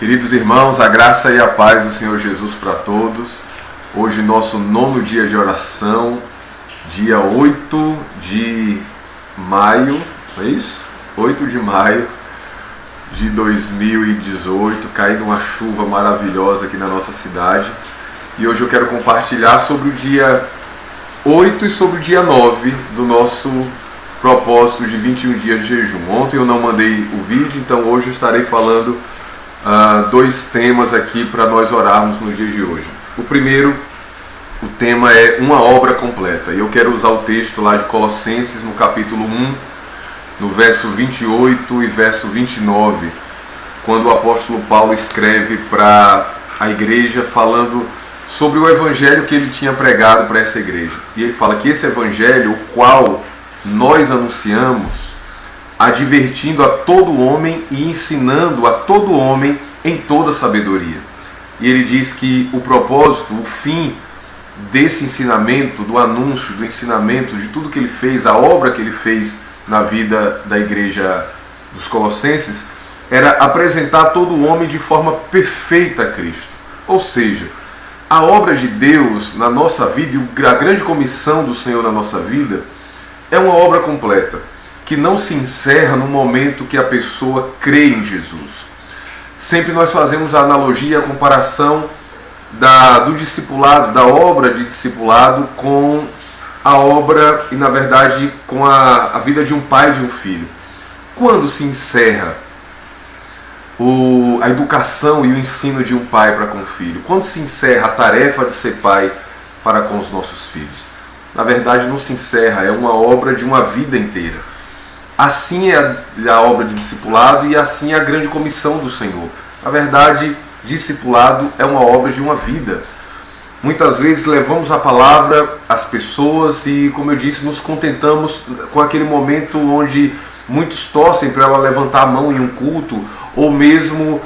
Queridos irmãos, a graça e a paz do Senhor Jesus para todos. Hoje nosso 9º dia de oração, dia 8 de maio, é isso? 8 de maio de 2018, caindo uma chuva maravilhosa aqui na nossa cidade. E hoje eu quero compartilhar sobre o dia 8 e sobre o dia 9 do nosso propósito de 21 dias de jejum. Ontem eu não mandei o vídeo, então hoje eu estarei falando dois temas aqui para nós orarmos no dia de hoje. O primeiro, o tema é uma obra completa. E eu quero usar o texto lá de Colossenses, no capítulo 1, no verso 28 e verso 29, quando o apóstolo Paulo escreve para a igreja falando sobre o evangelho que ele tinha pregado para essa igreja. E ele fala que esse evangelho, o qual nós anunciamos, advertindo a todo homem e ensinando a todo homem em toda sabedoria. E ele diz que o propósito, o fim desse ensinamento, do anúncio, do ensinamento, de tudo que ele fez, a obra que ele fez na vida da igreja dos Colossenses, era apresentar todo homem de forma perfeita a Cristo. Ou seja, a obra de Deus na nossa vida e a grande comissão do Senhor na nossa vida é uma obra completa, que não se encerra no momento que a pessoa crê em Jesus. Sempre nós fazemos a analogia, a comparação do discipulado, da obra de discipulado com a obra e, na verdade, com a vida de um pai e de um filho. Quando se encerra a educação e o ensino de um pai para com o filho? Quando se encerra a tarefa de ser pai para com os nossos filhos? Na verdade, não se encerra, é uma obra de uma vida inteira. Assim é a obra de discipulado e assim é a grande comissão do Senhor. Na verdade, discipulado é uma obra de uma vida. Muitas vezes levamos a palavra às pessoas e, como eu disse, nos contentamos com aquele momento onde muitos torcem para ela levantar a mão em um culto, ou mesmo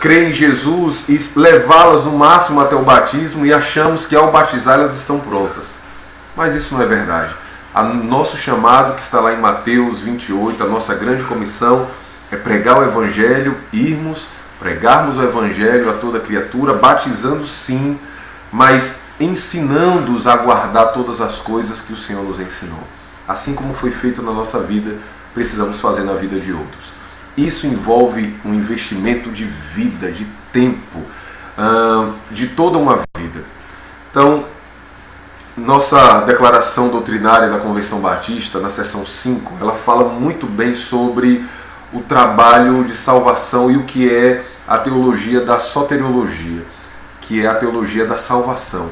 crer em Jesus e levá-las no máximo até o batismo, e achamos que ao batizar elas estão prontas. Mas isso não é verdade. Nosso chamado, que está lá em Mateus 28, a nossa grande comissão é pregar o Evangelho, pregarmos o Evangelho a toda criatura, batizando sim, mas ensinando-os a guardar todas as coisas que o Senhor nos ensinou. Assim como foi feito na nossa vida, precisamos fazer na vida de outros. Isso envolve um investimento de vida, de tempo, de toda uma vida. Então, nossa declaração doutrinária da Convenção Batista, na seção 5, ela fala muito bem sobre o trabalho de salvação e o que é a teologia da soteriologia, que é a teologia da salvação.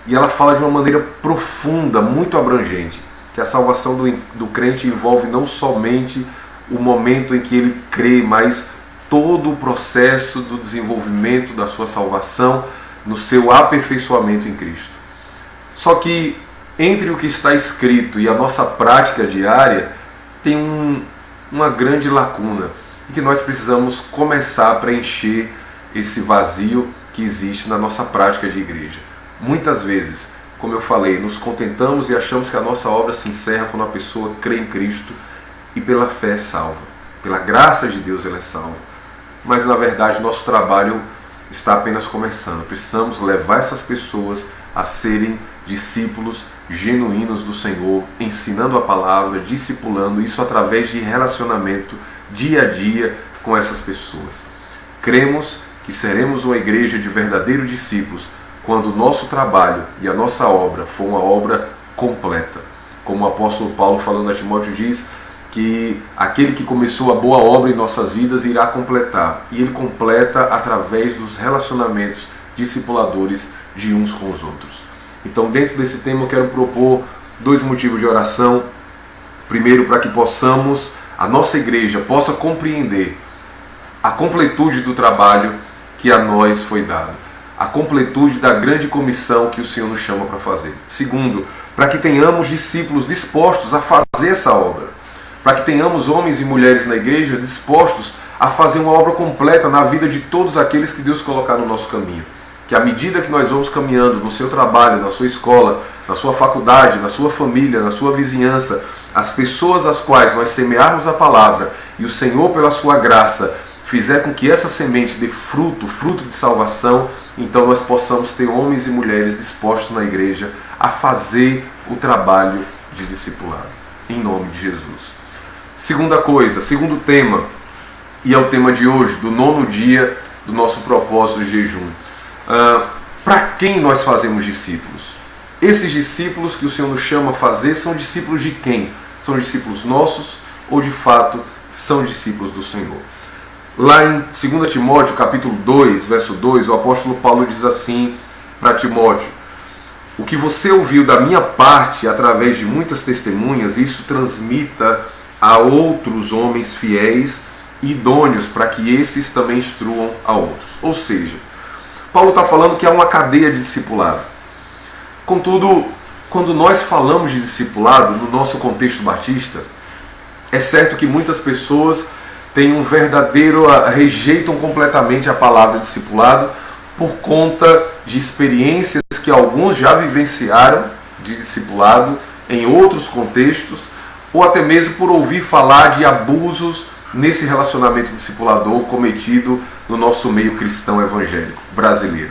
E ela fala de uma maneira profunda, muito abrangente, que a salvação do crente envolve não somente o momento em que ele crê, mas todo o processo do desenvolvimento da sua salvação no seu aperfeiçoamento em Cristo. Só que entre o que está escrito e a nossa prática diária tem uma grande lacuna, e que nós precisamos começar a preencher esse vazio que existe na nossa prática de igreja. Muitas vezes, como eu falei, nos contentamos e achamos que a nossa obra se encerra quando a pessoa crê em Cristo e pela fé é salva. Pela graça de Deus ela é salva. Mas na verdade nosso trabalho está apenas começando. Precisamos levar essas pessoas a serem discípulos genuínos do Senhor, ensinando a palavra, discipulando, isso através de relacionamento dia a dia com essas pessoas. Cremos que seremos uma igreja de verdadeiros discípulos quando o nosso trabalho e a nossa obra for uma obra completa. Como o apóstolo Paulo, falando a Timóteo, diz que aquele que começou a boa obra em nossas vidas irá completar. E ele completa através dos relacionamentos discipuladores de uns com os outros. Então, dentro desse tema, eu quero propor dois motivos de oração. Primeiro, para que a nossa igreja possa compreender a completude do trabalho que a nós foi dado, a completude da grande comissão que o Senhor nos chama para fazer. Segundo, para que tenhamos discípulos dispostos a fazer essa obra, para que tenhamos homens e mulheres na igreja dispostos a fazer uma obra completa na vida de todos aqueles que Deus colocar no nosso caminho. Que à medida que nós vamos caminhando no seu trabalho, na sua escola, na sua faculdade, na sua família, na sua vizinhança, as pessoas às quais nós semearmos a palavra e o Senhor, pela sua graça, fizer com que essa semente dê fruto, fruto de salvação, então nós possamos ter homens e mulheres dispostos na igreja a fazer o trabalho de discipulado. Em nome de Jesus. Segunda coisa, segundo tema, e é o tema de hoje, do 9º dia do nosso propósito de jejum. Para quem nós fazemos discípulos? Esses discípulos que o Senhor nos chama a fazer são discípulos de quem? São discípulos nossos ou de fato são discípulos do Senhor? Lá em 2 Timóteo, capítulo 2, verso 2, o apóstolo Paulo diz assim para Timóteo: o que você ouviu da minha parte através de muitas testemunhas, isso transmita a outros homens fiéis e idôneos, para que esses também instruam a outros. Ou seja, Paulo está falando que há uma cadeia de discipulado. Contudo, quando nós falamos de discipulado no nosso contexto batista, é certo que muitas pessoas têm um verdadeiro, rejeitam completamente a palavra discipulado por conta de experiências que alguns já vivenciaram de discipulado em outros contextos, ou até mesmo por ouvir falar de abusos nesse relacionamento discipulador cometido no nosso meio cristão evangélico brasileiro.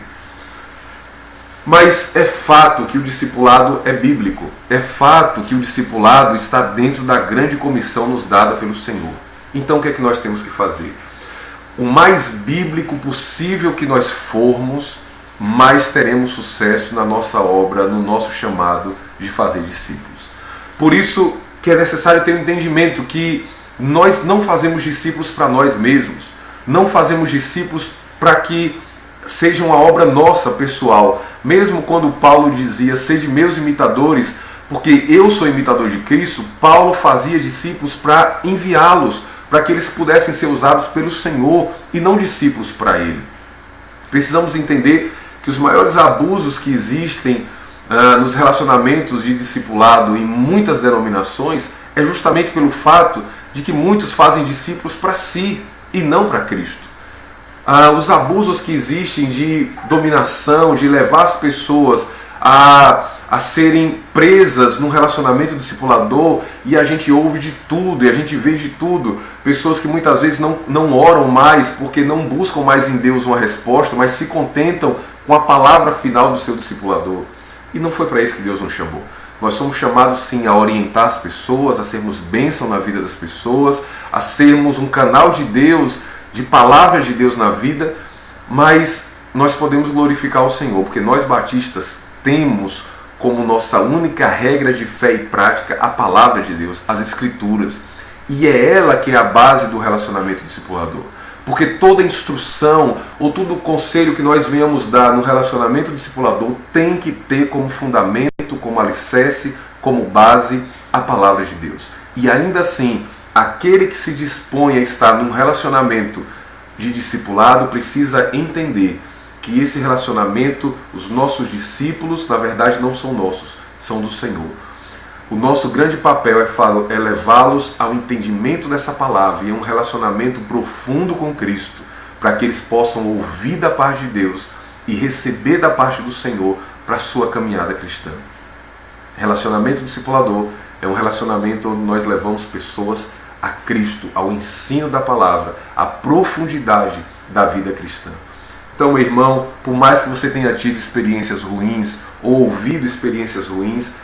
Mas é fato que o discipulado é bíblico, é fato que o discipulado está dentro da grande comissão nos dada pelo Senhor. Então o que é que nós temos que fazer? O mais bíblico possível que nós formos, mais teremos sucesso na nossa obra, no nosso chamado de fazer discípulos. Por isso que é necessário ter um entendimento que nós não fazemos discípulos para nós mesmos, não fazemos discípulos para que seja uma obra nossa, pessoal. Mesmo quando Paulo dizia, sede meus imitadores, porque eu sou imitador de Cristo, Paulo fazia discípulos para enviá-los, para que eles pudessem ser usados pelo Senhor e não discípulos para Ele. Precisamos entender que os maiores abusos que existem nos relacionamentos de discipulado em muitas denominações é justamente pelo fato de que muitos fazem discípulos para si e não para Cristo. Os abusos que existem de dominação, de levar as pessoas a serem presas num relacionamento discipulador, e a gente ouve de tudo, e a gente vê de tudo. Pessoas que muitas vezes não oram mais porque não buscam mais em Deus uma resposta, mas se contentam com a palavra final do seu discipulador. E não foi para isso que Deus nos chamou. Nós somos chamados sim a orientar as pessoas, a sermos bênção na vida das pessoas, a sermos um canal de Deus, de palavras de Deus na vida, mas nós podemos glorificar o Senhor, porque nós batistas temos como nossa única regra de fé e prática a palavra de Deus, as Escrituras. E é ela que é a base do relacionamento discipulador. Porque toda instrução ou todo conselho que nós venhamos dar no relacionamento discipulador tem que ter como fundamento, como alicerce, como base a palavra de Deus. E ainda assim, aquele que se dispõe a estar num relacionamento de discipulado precisa entender que esse relacionamento, os nossos discípulos, na verdade não são nossos, são do Senhor. O nosso grande papel é levá-los ao entendimento dessa palavra e a um relacionamento profundo com Cristo, para que eles possam ouvir da parte de Deus e receber da parte do Senhor para a sua caminhada cristã. Relacionamento discipulador é um relacionamento onde nós levamos pessoas a Cristo, ao ensino da palavra, à profundidade da vida cristã. Então, meu irmão, por mais que você tenha tido experiências ruins ou ouvido experiências ruins,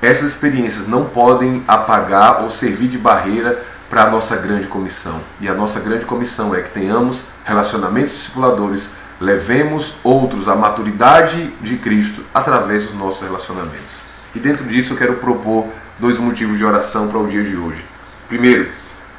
essas experiências não podem apagar ou servir de barreira para a nossa grande comissão. E a nossa grande comissão é que tenhamos relacionamentos discipuladores, levemos outros à maturidade de Cristo através dos nossos relacionamentos. E dentro disso eu quero propor 2 motivos de oração para o dia de hoje. Primeiro,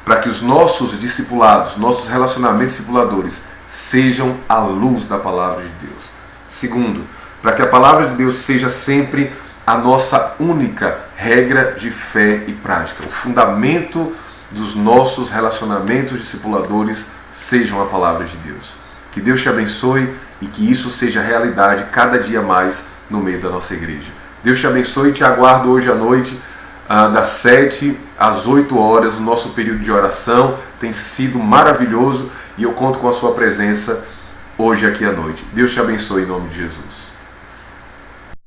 para que os nossos discipulados, nossos relacionamentos discipuladores sejam à luz da palavra de Deus. Segundo, para que a palavra de Deus seja sempre a nossa única regra de fé e prática. O fundamento dos nossos relacionamentos discipuladores sejam a palavra de Deus. Que Deus te abençoe e que isso seja realidade cada dia mais no meio da nossa igreja. Deus te abençoe e te aguardo hoje à noite, das 7 às 8 horas, o nosso período de oração. Tem sido maravilhoso e eu conto com a sua presença hoje aqui à noite. Deus te abençoe em nome de Jesus.